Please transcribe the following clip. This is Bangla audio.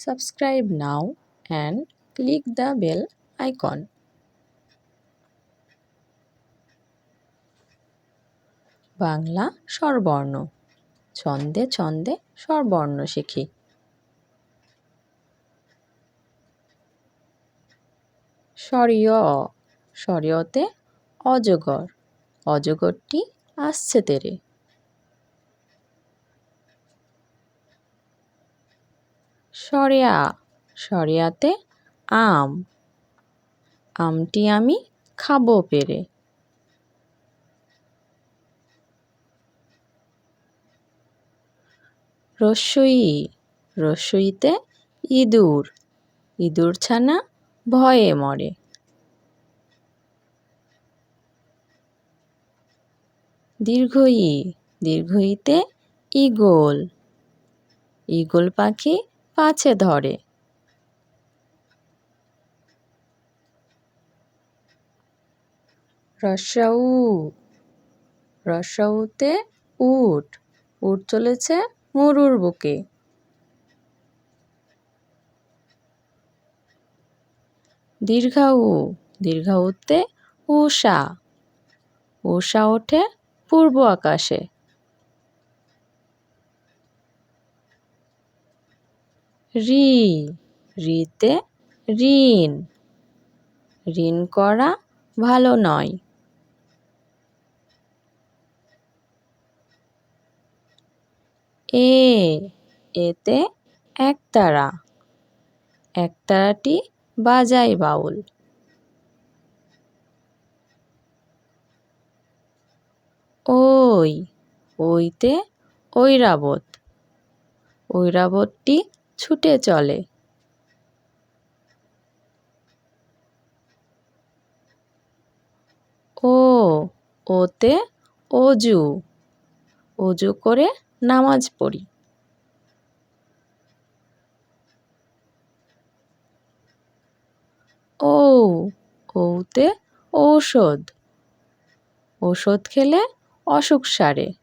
Subscribe now and click the bell icon. Bangla স্বরবর্ণ ছন্দে ছন্দে স্বরবর্ণ শিখি। স্বরীয় স্বরীয়তে অজগর, অজগরটি আসছে তেরে। স্বরেয়া স্বরেয়াতে আম, আমটি আমি খাবো পেরে। রস্বই রস্বইতে ইঁদুর, ইঁদুর ছানা ভয়ে মরে। দীর্ঘই দীর্ঘইতে ঈগল, ঈগল পাখি পাছে ধরে। রস্যউ রস্যউতে উট, উট চলেছে মরুর বুকে। দীর্ঘাউ দীর্ঘাউতে উষা, উষা ওঠে পূর্ব আকাশে। রি রিতে ঋণ, ঋণ করা ভালো নয়। এ এতে একতারা, একতারাটি বাজায় বাউল। ওই ওইতে ঐরাবত, ঐরাবতটি ছুটে চলে। ও ওতে অজু, অজু করে নামাজ পড়ি। ও ওতে ঔষধ, ওষুধ খেলে অসুখ সারে।